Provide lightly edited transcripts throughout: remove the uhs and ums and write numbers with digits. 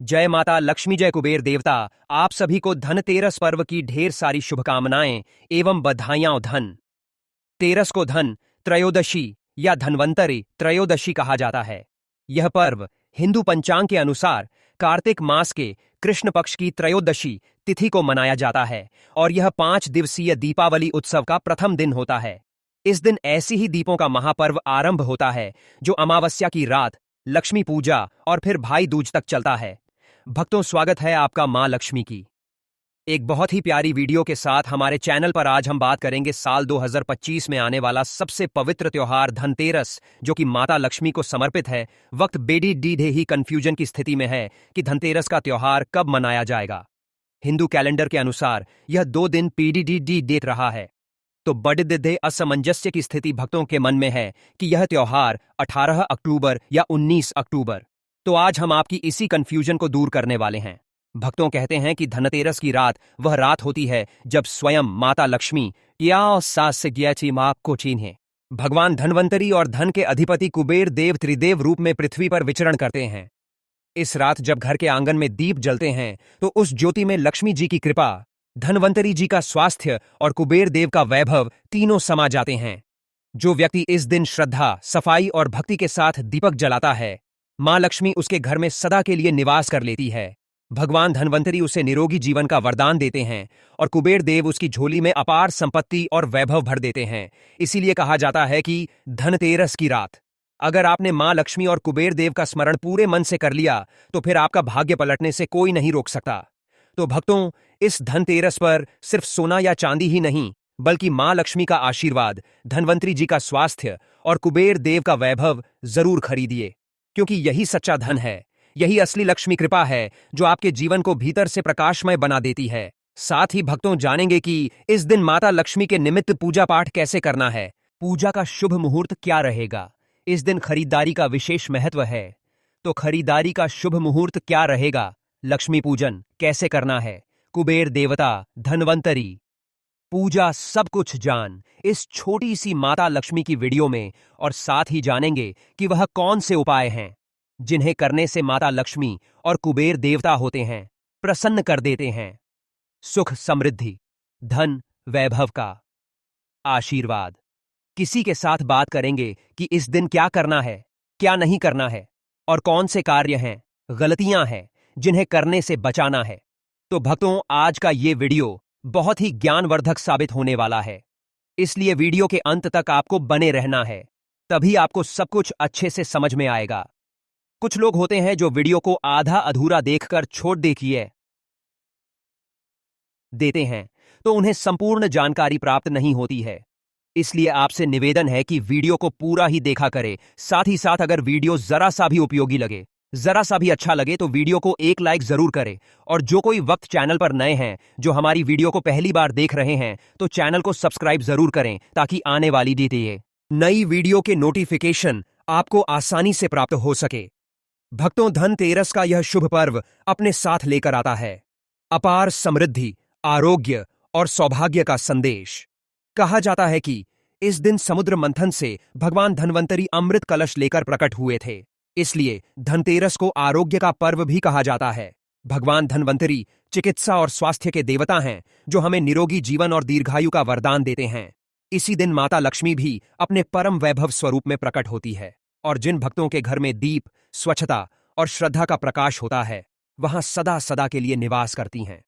जय माता लक्ष्मी, जय कुबेर देवता। आप सभी को धनतेरस पर्व की ढेर सारी शुभकामनाएं एवं बधाइयां। धन तेरस को धन त्रयोदशी या धन्वंतरि त्रयोदशी कहा जाता है। यह पर्व हिंदू पंचांग के अनुसार कार्तिक मास के कृष्ण पक्ष की त्रयोदशी तिथि को मनाया जाता है और यह 5 दिवसीय दीपावली उत्सव का प्रथम दिन होता है। इस दिन ऐसी ही दीपों का महापर्व आरंभ होता है जो अमावस्या की रात लक्ष्मी पूजा और फिर भाई दूज तक चलता है। भक्तों, स्वागत है आपका मां लक्ष्मी की एक बहुत ही प्यारी वीडियो के साथ हमारे चैनल पर। आज हम बात करेंगे साल 2025 में आने वाला सबसे पवित्र त्योहार धनतेरस, जो कि माता लक्ष्मी को समर्पित है। वक्त बेडी डीडे ही कंफ्यूजन की स्थिति में है कि धनतेरस का त्योहार कब मनाया जाएगा। हिंदू कैलेंडर के अनुसार यह 2 दिन पीडीडी डेट रहा है, तो बड़े असमंजस्य की स्थिति भक्तों के मन में है कि यह त्योहार 18 अक्टूबर या 19 अक्टूबर। तो आज हम आपकी इसी कंफ्यूजन को दूर करने वाले हैं। भक्तों कहते हैं कि धनतेरस की रात वह रात होती है जब स्वयं माता लक्ष्मी या सास से ज्ञाची मां को चिन्हे भगवान धनवंतरी और धन के अधिपति कुबेर देव त्रिदेव रूप में पृथ्वी पर विचरण करते हैं। इस रात जब घर के आंगन में दीप जलते हैं तो उस ज्योति में लक्ष्मी जी की कृपा, धनवंतरी जी का स्वास्थ्य और कुबेर देव का वैभव तीनों समा जाते हैं। जो व्यक्ति इस दिन श्रद्धा, सफाई और भक्ति के साथ दीपक जलाता है, मां लक्ष्मी उसके घर में सदा के लिए निवास कर लेती है। भगवान धनवंतरी उसे निरोगी जीवन का वरदान देते हैं और कुबेर देव उसकी झोली में अपार संपत्ति और वैभव भर देते हैं। इसीलिए कहा जाता है कि धनतेरस की रात अगर आपने मां लक्ष्मी और कुबेर देव का स्मरण पूरे मन से कर लिया तो फिर आपका भाग्य पलटने से कोई नहीं रोक सकता। तो भक्तों, इस धनतेरस पर सिर्फ सोना या चांदी ही नहीं, बल्कि मां लक्ष्मी का आशीर्वाद, धनवंतरी जी का स्वास्थ्य और कुबेर देव का वैभव जरूर खरीदिए, क्योंकि यही सच्चा धन है। यही असली लक्ष्मी कृपा है जो आपके जीवन को भीतर से प्रकाशमय बना देती है। साथ ही भक्तों जानेंगे कि इस दिन माता लक्ष्मी के निमित्त पूजा पाठ कैसे करना है, पूजा का शुभ मुहूर्त क्या रहेगा। इस दिन खरीदारी का विशेष महत्व है, तो खरीदारी का शुभ मुहूर्त क्या रहेगा, लक्ष्मी पूजन कैसे करना है, कुबेर देवता, धनवंतरी पूजा, सब कुछ जान इस छोटी सी माता लक्ष्मी की वीडियो में। और साथ ही जानेंगे कि वह कौन से उपाय हैं जिन्हें करने से माता लक्ष्मी और कुबेर देवता होते हैं, प्रसन्न कर देते हैं। सुख, समृद्धि, धन, वैभव का आशीर्वाद। किसी के साथ बात करेंगे कि इस दिन क्या करना है, क्या नहीं करना है और कौन से कार्य हैं, गलतियां हैं जिन्हें करने से बचाना है। तो भक्तों, आज का ये वीडियो बहुत ही ज्ञानवर्धक साबित होने वाला है, इसलिए वीडियो के अंत तक आपको बने रहना है, तभी आपको सब कुछ अच्छे से समझ में आएगा। कुछ लोग होते हैं जो वीडियो को आधा अधूरा देखकर छोड़ देते हैं, तो उन्हें संपूर्ण जानकारी प्राप्त नहीं होती है। इसलिए आपसे निवेदन है कि वीडियो को पूरा ही देखा करें। साथ ही साथ अगर वीडियो जरा सा भी उपयोगी लगे, जरा सा भी अच्छा लगे, तो वीडियो को एक लाइक जरूर करें। और जो कोई वक्त चैनल पर नए हैं, जो हमारी वीडियो को पहली बार देख रहे हैं, तो चैनल को सब्सक्राइब जरूर करें ताकि आने वाली नई वीडियो के नोटिफिकेशन आपको आसानी से प्राप्त हो सके। भक्तों, धनतेरस का यह शुभ पर्व अपने साथ लेकर आता है अपार समृद्धि, आरोग्य और सौभाग्य का संदेश। कहा जाता है कि इस दिन समुद्र मंथन से भगवान धनवंतरी अमृत कलश लेकर प्रकट हुए थे, इसलिए धनतेरस को आरोग्य का पर्व भी कहा जाता है। भगवान धनवंतरी चिकित्सा और स्वास्थ्य के देवता हैं जो हमें निरोगी जीवन और दीर्घायु का वरदान देते हैं। इसी दिन माता लक्ष्मी भी अपने परम वैभव स्वरूप में प्रकट होती है और जिन भक्तों के घर में दीप, स्वच्छता और श्रद्धा का प्रकाश होता है, वहां सदा सदा के लिए निवास करती हैं।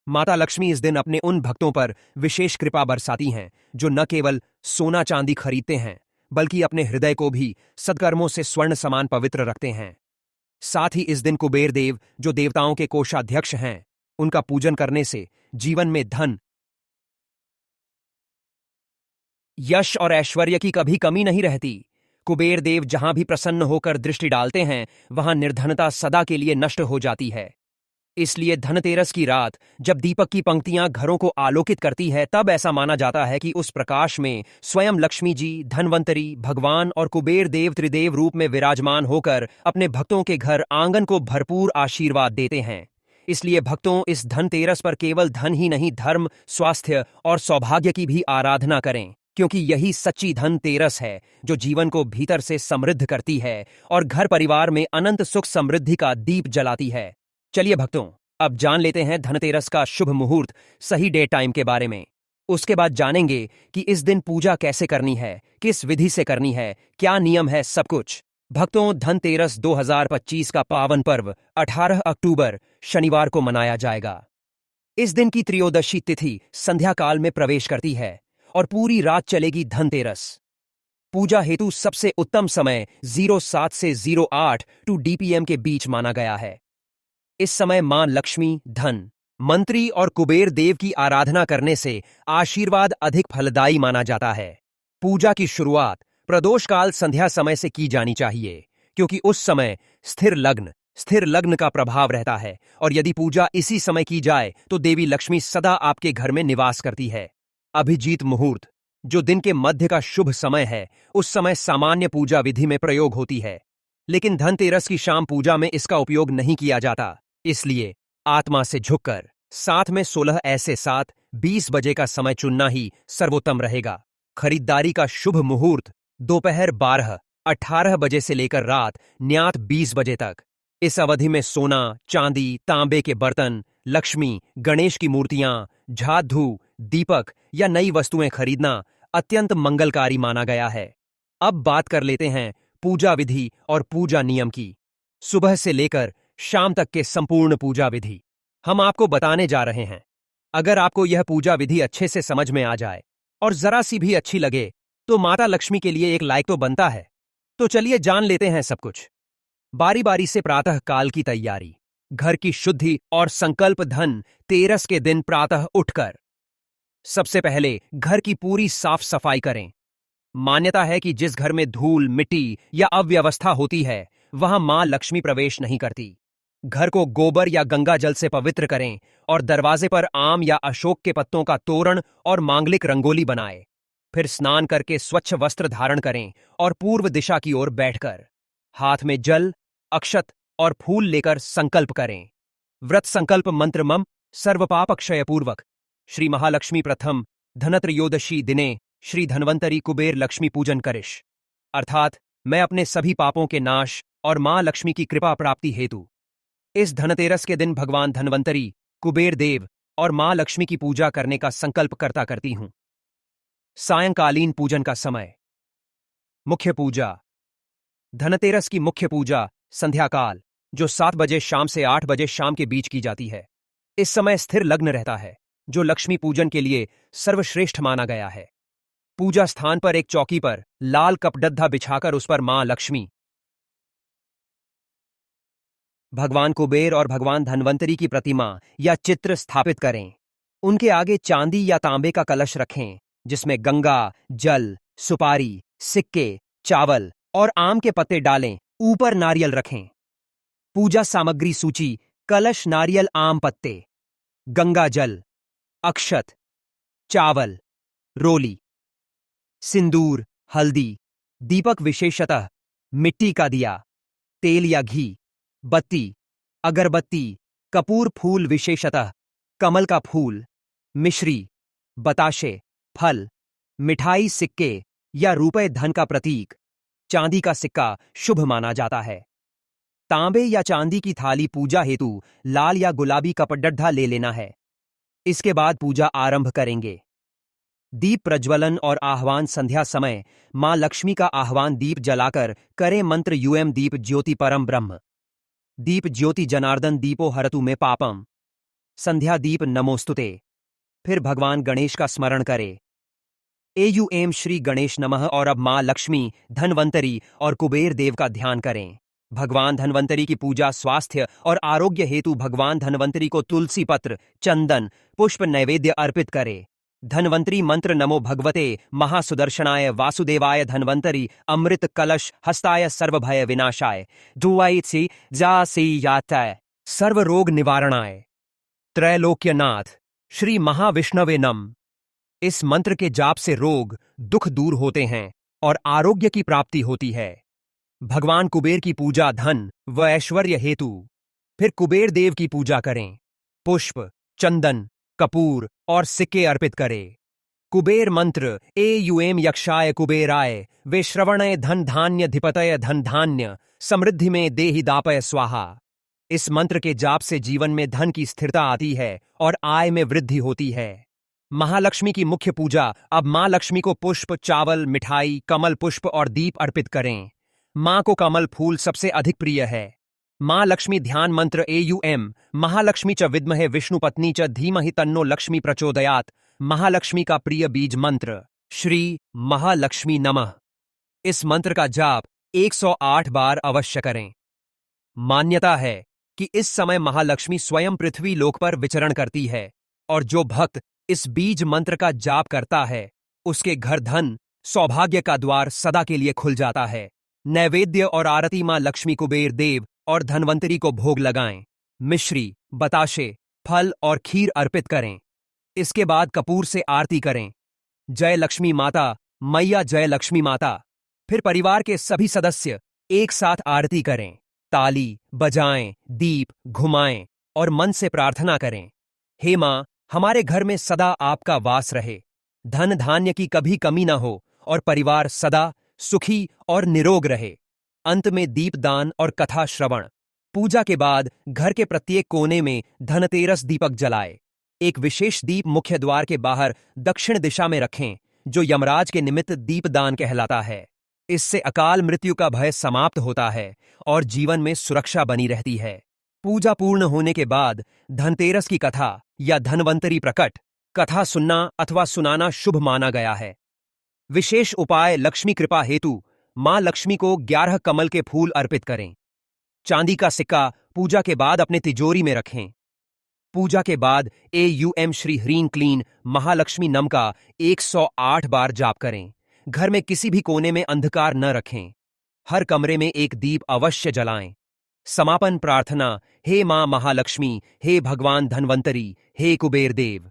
माता लक्ष्मी इस दिन अपने उन भक्तों पर विशेष कृपा बरसाती हैं जो न केवल सोना चांदी खरीदते हैं, बल्कि अपने हृदय को भी सद्कर्मों से स्वर्ण समान पवित्र रखते हैं। साथ ही इस दिन कुबेर देव, जो देवताओं के कोषाध्यक्ष हैं, उनका पूजन करने से जीवन में धन, यश और ऐश्वर्य की कभी कमी नहीं रहती। कुबेर देव जहां भी प्रसन्न होकर दृष्टि डालते हैं, वहां निर्धनता सदा के लिए नष्ट हो जाती है। इसलिए धनतेरस की रात जब दीपक की पंक्तियां घरों को आलोकित करती है, तब ऐसा माना जाता है कि उस प्रकाश में स्वयं लक्ष्मी जी, धनवंतरी, भगवान और कुबेर देव त्रिदेव रूप में विराजमान होकर अपने भक्तों के घर आंगन को भरपूर आशीर्वाद देते हैं। इसलिए भक्तों, इस धनतेरस पर केवल धन ही नहीं, धर्म, स्वास्थ्य और सौभाग्य की भी आराधना करें, क्योंकि यही सच्ची धनतेरस है जो जीवन को भीतर से समृद्ध करती है और घर परिवार में अनंत सुख समृद्धि का दीप जलाती है। चलिए भक्तों, अब जान लेते हैं धनतेरस का शुभ मुहूर्त, सही डे टाइम के बारे में। उसके बाद जानेंगे कि इस दिन पूजा कैसे करनी है, किस विधि से करनी है, क्या नियम है, सब कुछ। भक्तों, धनतेरस 2025 का पावन पर्व 18 अक्टूबर शनिवार को मनाया जाएगा। इस दिन की त्रयोदशी तिथि संध्या काल में प्रवेश करती है और पूरी रात चलेगी धनतेरस। पूजा हेतु सबसे उत्तम समय 07 से 08 टू DPM के बीच माना गया है। इस समय मां लक्ष्मी, धन, मंत्री और कुबेर देव की आराधना करने से आशीर्वाद अधिक फलदायी माना जाता है। पूजा की शुरुआत प्रदोष काल संध्या समय से की जानी चाहिए, क्योंकि उस समय स्थिर लग्न का प्रभाव रहता है और यदि पूजा इसी समय की जाए तो देवी लक्ष्मी सदा आपके घर में निवास करती है। अभिजीत मुहूर्त, जो दिन के मध्य का शुभ समय है, उस समय सामान्य पूजा विधि में प्रयोग होती है, लेकिन धनतेरस की शाम पूजा में इसका उपयोग नहीं किया जाता। इसलिए आत्मा से झुककर साथ में 16 ऐसे 7:20 बजे का समय चुनना ही सर्वोत्तम रहेगा। खरीदारी का शुभ मुहूर्त दोपहर 12:18 बजे से लेकर रात न्यात 20 बजे तक। इस अवधि में सोना, चांदी, तांबे के बर्तन, लक्ष्मी, गणेश की मूर्तियां, झाड़ू, दीपक या नई वस्तुएं खरीदना अत्यंत मंगलकारी माना गया है। अब बात कर लेते हैं पूजा विधि और पूजा नियम की। सुबह से लेकर शाम तक के संपूर्ण पूजा विधि हम आपको बताने जा रहे हैं। अगर आपको यह पूजा विधि अच्छे से समझ में आ जाए और जरा सी भी अच्छी लगे तो माता लक्ष्मी के लिए एक लाइक तो बनता है। तो चलिए जान लेते हैं सब कुछ। बारी बारी से प्रातः काल की तैयारी, घर की शुद्धि और संकल्प। धन तेरस के दिन प्रातः उठकर सबसे पहले घर की पूरी साफ सफाई करें। मान्यता है कि जिस घर में धूल, मिट्टी या अव्यवस्था होती है वहां मां लक्ष्मी प्रवेश नहीं करती। घर को गोबर या गंगा जल से पवित्र करें और दरवाजे पर आम या अशोक के पत्तों का तोरण और मांगलिक रंगोली बनाएं। फिर स्नान करके स्वच्छ वस्त्र धारण करें और पूर्व दिशा की ओर बैठकर हाथ में जल, अक्षत और फूल लेकर संकल्प करें। व्रत संकल्प मंत्र मम सर्वपाप क्षय पूर्वक श्री महालक्ष्मी प्रथम धनत्रयोदशी दिने श्री धन्वंतरी कुबेर लक्ष्मी पूजन करिश, अर्थात मैं अपने सभी पापों के नाश और मां लक्ष्मी की कृपा प्राप्ति हेतु इस धनतेरस के दिन भगवान धन्वंतरी, कुबेर देव और मां लक्ष्मी की पूजा करने का संकल्प करती हूं। सायंकालीन पूजन का समय। मुख्य पूजा। धनतेरस की मुख्य पूजा संध्या काल, जो 7 बजे शाम से 8 बजे शाम के बीच की जाती है। इस समय स्थिर लग्न रहता है, जो लक्ष्मी पूजन के लिए सर्वश्रेष्ठ माना गया है। पूजा स्थान पर एक चौकी पर लाल कपडद्धा बिछाकर उस पर मां लक्ष्मी, भगवान कुबेर और भगवान धन्वंतरी की प्रतिमा या चित्र स्थापित करें। उनके आगे चांदी या तांबे का कलश रखें, जिसमें गंगा, जल, सुपारी, सिक्के, चावल और आम के पत्ते डालें। ऊपर नारियल रखें। पूजा सामग्री सूची: कलश, नारियल, आम पत्ते, गंगा जल, अक्षत, चावल, रोली, सिंदूर, हल्दी, दीपक विशेषतः मिट्टी का दिया, तेल या घी, बत्ती, अगरबत्ती, कपूर, फूल विशेषतः कमल का फूल, मिश्री, बताशे, फल, मिठाई, सिक्के या रुपए धन का प्रतीक। चांदी का सिक्का शुभ माना जाता है। तांबे या चांदी की थाली पूजा हेतु लाल या गुलाबी कपडद्धा ले लेना है। इसके बाद पूजा आरंभ करेंगे। दीप प्रज्वलन और आह्वान संध्या समय मां लक्ष्मी का आह्वान दीप जलाकर करें। मंत्र यूएम दीप ज्योति परम ब्रह्म, दीप ज्योति जनार्दन दीपो हरतु में पापम, संध्या दीप नमोस्तुते। फिर भगवान गणेश का स्मरण करें। एयूएम श्री गणेश नमः। और अब मां लक्ष्मी, धन्वंतरी और कुबेर देव का ध्यान करें। भगवान धन्वंतरी की पूजा स्वास्थ्य और आरोग्य हेतु भगवान धन्वंतरी को तुलसी पत्र, चंदन, पुष्प नैवेद्य अर्पित करें। धन्वंतरी मंत्र: नमो भगवते महासुदर्शनाय वासुदेवाय धन्वंतरी अमृत कलश हस्ताय सर्वभय विनाशाय दुआई जासी याताय सर्व रोग निवारणाय त्रैलोक्यनाथ श्री महाविष्णवे नम। इस मंत्र के जाप से रोग, दुख दूर होते हैं और आरोग्य की प्राप्ति होती है। भगवान कुबेर की पूजा धन व ऐश्वर्य हेतु। फिर कुबेर देव की पूजा करें। पुष्प, चंदन, कपूर और सिक्के अर्पित करें। कुबेर मंत्र: एयूएम यक्षाय कुबेराय वे श्रवणय धन धान्य धिपतय धन धान्य समृद्धि में देहि दापय स्वाहा। इस मंत्र के जाप से जीवन में धन की स्थिरता आती है और आय में वृद्धि होती है। महालक्ष्मी की मुख्य पूजा। अब मां लक्ष्मी को पुष्प, चावल, मिठाई, कमल पुष्प और दीप अर्पित करें। मां को कमल फूल सबसे अधिक प्रिय है। मां लक्ष्मी ध्यान मंत्र AUM महालक्ष्मी च विद्महे विष्णुपत्नी च धीमहि तन्नो लक्ष्मी प्रचोदयात्। महालक्ष्मी का प्रिय बीज मंत्र श्री महालक्ष्मी नमः। इस मंत्र का जाप 108 बार अवश्य करें। मान्यता है कि इस समय महालक्ष्मी स्वयं पृथ्वी लोक पर विचरण करती है और जो भक्त इस बीज मंत्र का जाप करता है उसके घर धन, सौभाग्य का द्वार सदा के लिए खुल जाता है। नैवेद्य और आरती मां लक्ष्मी, कुबेर देव और धनवंतरी को भोग लगाएं। मिश्री, बताशे, फल और खीर अर्पित करें। इसके बाद कपूर से आरती करें। जय लक्ष्मी माता, मैया जय लक्ष्मी माता। फिर परिवार के सभी सदस्य एक साथ आरती करें। ताली बजाएं, दीप घुमाएं और मन से प्रार्थना करें। हे मां, हमारे घर में सदा आपका वास रहे, धन धान्य की कभी कमी न हो और परिवार सदा सुखी और निरोग रहे। अंत में दीप दान और कथा श्रवण। पूजा के बाद घर के प्रत्येक कोने में धनतेरस दीपक जलाए। एक विशेष दीप मुख्य द्वार के बाहर दक्षिण दिशा में रखें, जो यमराज के निमित्त दीपदान कहलाता है। इससे अकाल मृत्यु का भय समाप्त होता है और जीवन में सुरक्षा बनी रहती है। पूजा पूर्ण होने के बाद धनतेरस की कथा या धनवंतरी प्रकट कथा सुनना अथवा सुनाना शुभ माना गया है। विशेष उपाय। लक्ष्मी कृपा हेतु मां लक्ष्मी को 11 कमल के फूल अर्पित करें। चांदी का सिक्का पूजा के बाद अपने तिजोरी में रखें। पूजा के बाद AUM श्री ह्रीं क्लीं महालक्ष्मी नम का 108 बार जाप करें। घर में किसी भी कोने में अंधकार न रखें। हर कमरे में एक दीप अवश्य जलाएं। समापन प्रार्थना। हे मां महालक्ष्मी, हे भगवान धनवंतरी, हे कुबेर देव,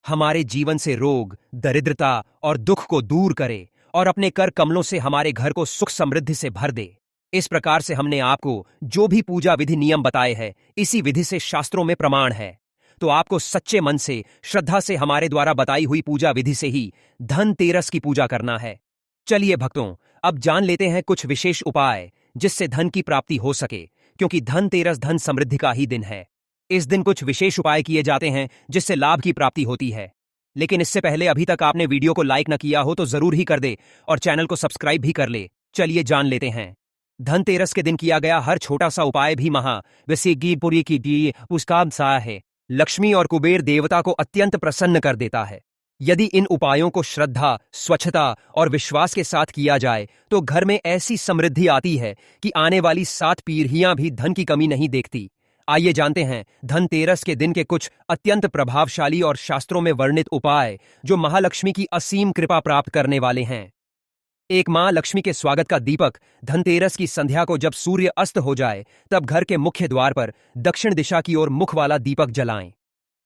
हमारे जीवन से रोग, दरिद्रता और दुख को दूर करे और अपने कर कमलों से हमारे घर को सुख समृद्धि से भर दे। इस प्रकार से हमने आपको जो भी पूजा विधि नियम बताए हैं, इसी विधि से शास्त्रों में प्रमाण है। तो आपको सच्चे मन से, श्रद्धा से हमारे द्वारा बताई हुई पूजा विधि से ही धनतेरस की पूजा करना है। चलिए भक्तों, अब जान लेते हैं कुछ विशेष उपाय जिससे धन की प्राप्ति हो सके, क्योंकि धनतेरस धन समृद्धि का ही दिन है। इस दिन कुछ विशेष उपाय किए जाते हैं जिससे लाभ की प्राप्ति होती है। लेकिन इससे पहले अभी तक आपने वीडियो को लाइक न किया हो तो जरूर ही कर दे और चैनल को सब्सक्राइब भी कर ले। चलिए जान लेते हैं। धनतेरस के दिन किया गया हर छोटा सा उपाय भी महाविसिद्धिपुरी की उसका सा है, लक्ष्मी और कुबेर देवता को अत्यंत प्रसन्न कर देता है। यदि इन उपायों को श्रद्धा, स्वच्छता और विश्वास के साथ किया जाए तो घर में ऐसी समृद्धि आती है कि आने वाली 7 पीढ़ियां भी धन की कमी नहीं देखती। आइए जानते हैं धनतेरस के दिन के कुछ अत्यंत प्रभावशाली और शास्त्रों में वर्णित उपाय जो महालक्ष्मी की असीम कृपा प्राप्त करने वाले हैं। एक, मां लक्ष्मी के स्वागत का दीपक। धनतेरस की संध्या को जब सूर्य अस्त हो जाए तब घर के मुख्य द्वार पर दक्षिण दिशा की ओर मुख वाला दीपक जलाएं।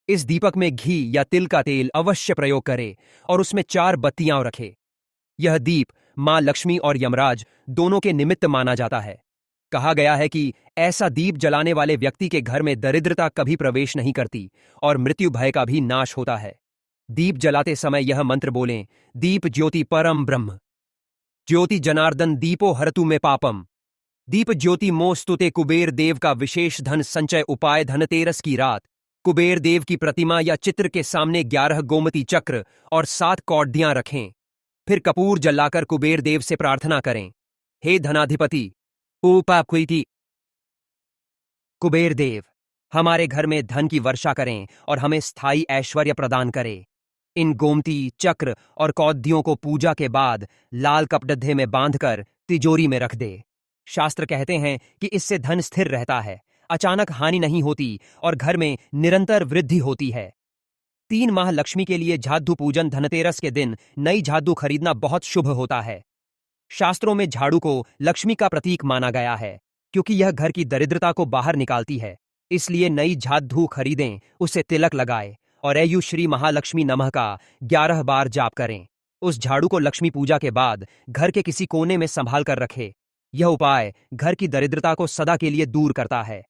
इस दीपक में घी या तिल का तेल अवश्य प्रयोग करें और उसमें 4 बत्तियां रखें। यह दीप मां लक्ष्मी और यमराज दोनों के निमित्त माना जाता है। कहा गया है कि ऐसा दीप जलाने वाले व्यक्ति के घर में दरिद्रता कभी प्रवेश नहीं करती और मृत्यु भय का भी नाश होता है। दीप जलाते समय यह मंत्र बोलें, दीप ज्योति परम ब्रह्म, ज्योति जनार्दन दीपो हरतु में पापम, दीप ज्योति मोस्तुते। कुबेर देव का विशेष धन संचय उपाय। धनतेरस की रात कुबेर देव की प्रतिमा या चित्र के सामने 11 गोमती चक्र और 7 कौड़ियां रखें। फिर कपूर जलाकर कुबेर देव से प्रार्थना करें, हे धनाधिपति उपाकुति कुबेर देव, हमारे घर में धन की वर्षा करें और हमें स्थायी ऐश्वर्य प्रदान करें। इन गोमती चक्र और कौदियों को पूजा के बाद लाल कपड़े में बांधकर तिजोरी में रख दे। शास्त्र कहते हैं कि इससे धन स्थिर रहता है, अचानक हानि नहीं होती और घर में निरंतर वृद्धि होती है। 3 माह लक्ष्मी के लिए झाड़ू पूजन। धनतेरस के दिन नई झाड़ू खरीदना बहुत शुभ होता है। शास्त्रों में झाड़ू को लक्ष्मी का प्रतीक माना गया है क्योंकि यह घर की दरिद्रता को बाहर निकालती है। इसलिए नई झाड़ू खरीदें, उसे तिलक लगाएं और ऐयु श्री महालक्ष्मी नमः का 11 बार जाप करें। उस झाड़ू को लक्ष्मी पूजा के बाद घर के किसी कोने में संभाल कर रखें। यह उपाय घर की दरिद्रता को सदा के लिए दूर करता है।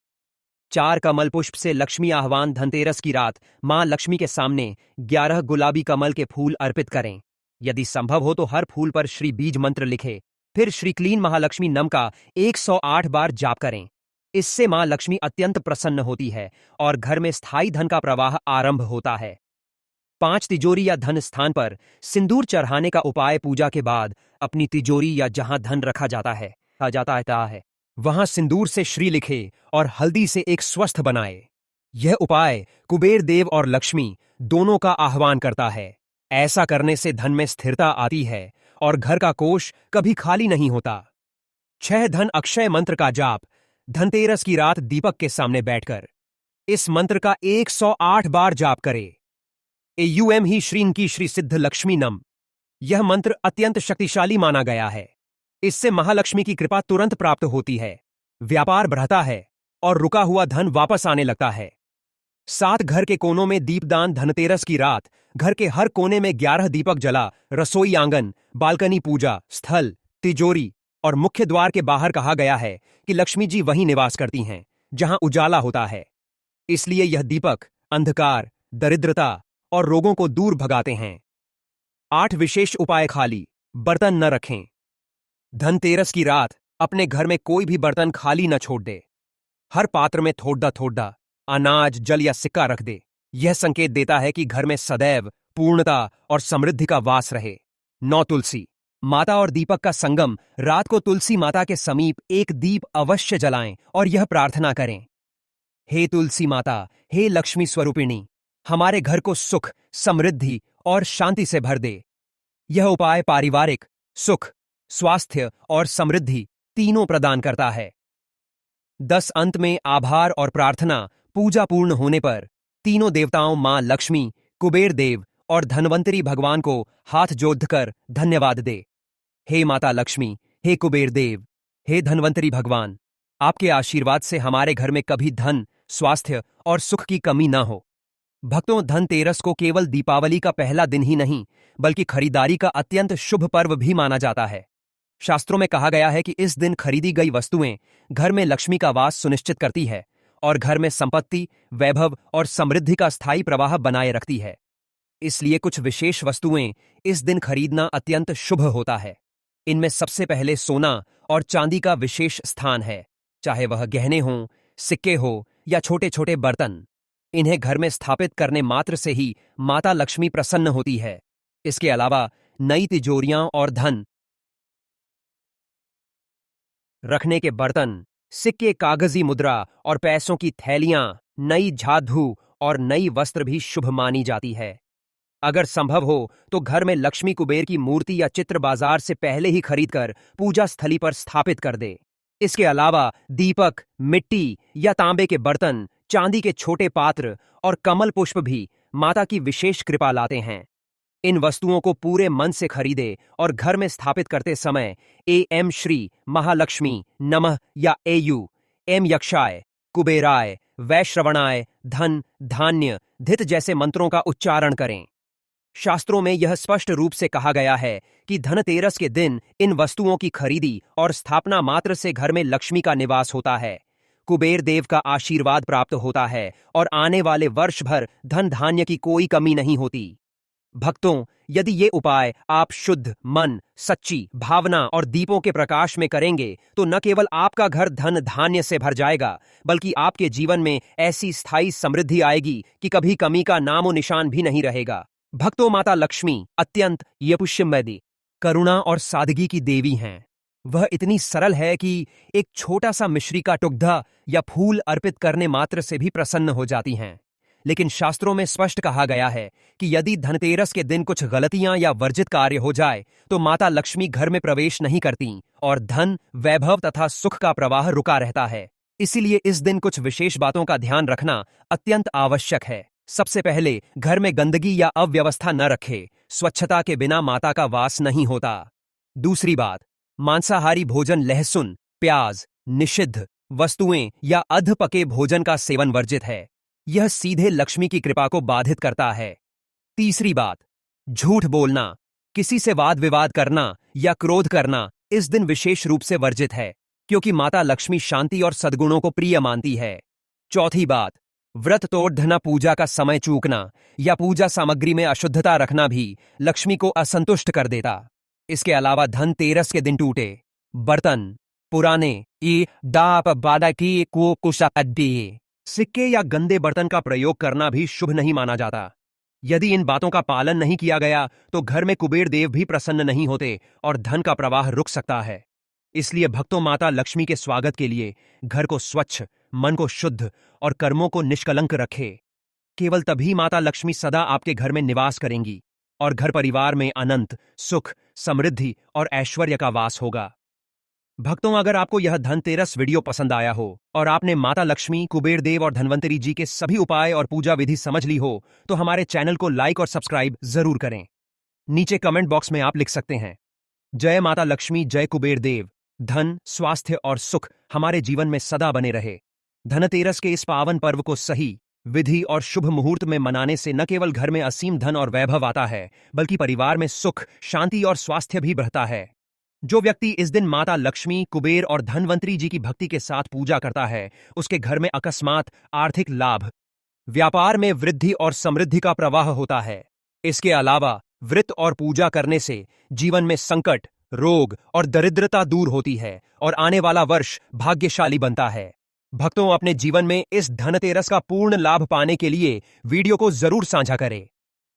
4 कमल पुष्प से लक्ष्मी आह्वान। धनतेरस की रात मां लक्ष्मी के सामने 11 गुलाबी कमल के फूल अर्पित करें। यदि संभव हो तो हर फूल पर श्री बीज मंत्र लिखे। फिर श्री क्लीन महालक्ष्मी नम का 108 बार जाप करें। इससे मां लक्ष्मी अत्यंत प्रसन्न होती है और घर में स्थायी धन का प्रवाह आरंभ होता है। 5 तिजोरी या धन स्थान पर सिंदूर चढ़ाने का उपाय पूजा के बाद अपनी तिजोरी या जहां धन रखा जाता है वहां सिंदूर से श्री लिखे और हल्दी से एक स्वस्थ बनाए। यह उपाय कुबेर देव और लक्ष्मी दोनों का आह्वान करता है। ऐसा करने से धन में स्थिरता आती है और घर का कोष कभी खाली नहीं होता। 6 धन अक्षय मंत्र का जाप धनतेरस की रात दीपक के सामने बैठकर इस मंत्र का 108 बार जाप करे। एयुएम ही श्रीन की श्री सिद्ध लक्ष्मी नम। यह मंत्र अत्यंत शक्तिशाली माना गया है। इससे महालक्ष्मी की कृपा तुरंत प्राप्त होती है, व्यापार बढ़ता है और रुका हुआ धन वापस आने लगता है। 7 घर के कोनों में दीपदान धनतेरस की रात घर के हर कोने में 11 दीपक जला रसोई आंगन, बालकनी पूजा स्थल, तिजोरी और मुख्य द्वार के बाहर कहा गया है कि लक्ष्मी जी वहीं निवास करती हैं जहां उजाला होता है। इसलिए यह दीपक अंधकार, दरिद्रता और रोगों को दूर भगाते हैं। 8 विशेष उपाय खाली बर्तन न रखें। धनतेरस की रात अपने घर में कोई भी बर्तन खाली न छोड़ दे। हर पात्र में थोड़ा अनाज, जल या सिक्का रख दे। यह संकेत देता है कि घर में सदैव पूर्णता और समृद्धि का वास रहे। 9 तुलसी माता और दीपक का संगम। रात को तुलसी माता के समीप एक दीप अवश्य जलाएं और यह प्रार्थना करें, हे तुलसी माता, हे लक्ष्मी स्वरूपिणी, हमारे घर को सुख, समृद्धि और शांति से भर दे। यह उपाय पारिवारिक सुख, स्वास्थ्य और समृद्धि तीनों प्रदान करता है। 10 अंत में आभार और प्रार्थना। पूजा पूर्ण होने पर तीनों देवताओं मां लक्ष्मी, कुबेर देव और धनवंतरी भगवान को हाथ जोड़कर धन्यवाद दे। हे माता लक्ष्मी, हे कुबेर देव, हे धनवंतरी भगवान, आपके आशीर्वाद से हमारे घर में कभी धन, स्वास्थ्य और सुख की कमी न हो। भक्तों, धनतेरस को केवल दीपावली का पहला दिन ही नहीं बल्कि खरीदारी का अत्यंत शुभ पर्व भी माना जाता है। शास्त्रों में कहा गया है कि इस दिन खरीदी गई वस्तुएं घर में लक्ष्मी का वास सुनिश्चित करती है और घर में संपत्ति, वैभव और समृद्धि का स्थायी प्रवाह बनाए रखती है। इसलिए कुछ विशेष वस्तुएं इस दिन खरीदना अत्यंत शुभ होता है। इनमें सबसे पहले सोना और चांदी का विशेष स्थान है, चाहे वह गहने हों, सिक्के हो या छोटे छोटे बर्तन। इन्हें घर में स्थापित करने मात्र से ही माता लक्ष्मी प्रसन्न होती है। इसके अलावा नई तिजोरियां और धन रखने के बर्तन, सिक्के, कागजी मुद्रा और पैसों की थैलियां, नई झाड़ू और नई वस्त्र भी शुभ मानी जाती है। अगर संभव हो तो घर में लक्ष्मी कुबेर की मूर्ति या चित्र बाजार से पहले ही खरीदकर पूजा स्थली पर स्थापित कर दे। इसके अलावा दीपक, मिट्टी या तांबे के बर्तन, चांदी के छोटे पात्र और कमल पुष्प भी माता की विशेष कृपा लाते हैं। इन वस्तुओं को पूरे मन से खरीदे और घर में स्थापित करते समय एम श्री महालक्ष्मी नमः या एयू एम यक्षाय, कुबेराय, वैश्रवणाय, धन, धान्य, धित जैसे मंत्रों का उच्चारण करें। शास्त्रों में यह स्पष्ट रूप से कहा गया है कि धनतेरस के दिन इन वस्तुओं की खरीदी और स्थापना मात्र से घर में लक्ष्मी का निवास होता है, कुबेर देव का आशीर्वाद प्राप्त होता है और आने वाले वर्ष भर धन धान्य की कोई कमी नहीं होती। भक्तों, यदि ये उपाय आप शुद्ध मन, सच्ची भावना और दीपों के प्रकाश में करेंगे तो न केवल आपका घर धन धान्य से भर जाएगा बल्कि आपके जीवन में ऐसी स्थायी समृद्धि आएगी कि कभी कमी का नामो निशान भी नहीं रहेगा। भक्तों, माता लक्ष्मी अत्यंत यपुष्यमयी, करुणा और सादगी की देवी हैं। वह इतनी सरल है कि एक छोटा सा मिश्री का टुकड़ा या फूल अर्पित करने मात्र से भी प्रसन्न हो जाती हैं। लेकिन शास्त्रों में स्पष्ट कहा गया है कि यदि धनतेरस के दिन कुछ गलतियां या वर्जित कार्य हो जाए तो माता लक्ष्मी घर में प्रवेश नहीं करती और धन, वैभव तथा सुख का प्रवाह रुका रहता है। इसीलिए इस दिन कुछ विशेष बातों का ध्यान रखना अत्यंत आवश्यक है। सबसे पहले, घर में गंदगी या अव्यवस्था न रखे। स्वच्छता के बिना माता का वास नहीं होता। दूसरी बात, मांसाहारी भोजन, लहसुन, प्याज, निषिद्ध वस्तुएं या अध पके भोजन का सेवन वर्जित है। यह सीधे लक्ष्मी की कृपा को बाधित करता है। तीसरी बात, झूठ बोलना, किसी से वाद विवाद करना या क्रोध करना इस दिन विशेष रूप से वर्जित है क्योंकि माता लक्ष्मी शांति और सद्गुणों को प्रिय मानती है। चौथी बात, व्रत तोड़ना, पूजा का समय चूकना या पूजा सामग्री में अशुद्धता रखना भी लक्ष्मी को असंतुष्ट कर देता। इसके अलावा धनतेरस के दिन टूटे बर्तन, पुराने ई दाप बादाकी को कुशादी सिक्के या गंदे बर्तन का प्रयोग करना भी शुभ नहीं माना जाता। यदि इन बातों का पालन नहीं किया गया तो घर में कुबेर देव भी प्रसन्न नहीं होते और धन का प्रवाह रुक सकता है। इसलिए भक्तों, माता लक्ष्मी के स्वागत के लिए घर को स्वच्छ, मन को शुद्ध और कर्मों को निष्कलंक रखे। केवल तभी माता लक्ष्मी सदा आपके घर में निवास करेंगी और घर परिवार में अनंत सुख, समृद्धि और ऐश्वर्य का वास होगा। भक्तों, अगर आपको यह धनतेरस वीडियो पसंद आया हो और आपने माता लक्ष्मी, कुबेर देव और धन्वंतरी जी के सभी उपाय और पूजा विधि समझ ली हो तो हमारे चैनल को लाइक और सब्सक्राइब जरूर करें। नीचे कमेंट बॉक्स में आप लिख सकते हैं, जय माता लक्ष्मी, जय कुबेर देव। धन, स्वास्थ्य और सुख हमारे जीवन में सदा बने रहे। धनतेरस के इस पावन पर्व को सही विधि और शुभ मुहूर्त में मनाने से न केवल घर में असीम धन और वैभव आता है, बल्कि परिवार में सुख, शांति और स्वास्थ्य भी बढ़ता है। जो व्यक्ति इस दिन माता लक्ष्मी, कुबेर और धन्वंतरी जी की भक्ति के साथ पूजा करता है, उसके घर में अकस्मात आर्थिक लाभ, व्यापार में वृद्धि और समृद्धि का प्रवाह होता है। इसके अलावा व्रत और पूजा करने से जीवन में संकट, रोग और दरिद्रता दूर होती है और आने वाला वर्ष भाग्यशाली बनता है। भक्तों, अपने जीवन में इस धनतेरस का पूर्ण लाभ पाने के लिए वीडियो को जरूर साझा करें,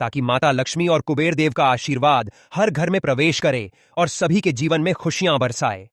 ताकि माता लक्ष्मी और कुबेर देव का आशीर्वाद हर घर में प्रवेश करे और सभी के जीवन में खुशियां बरसाए।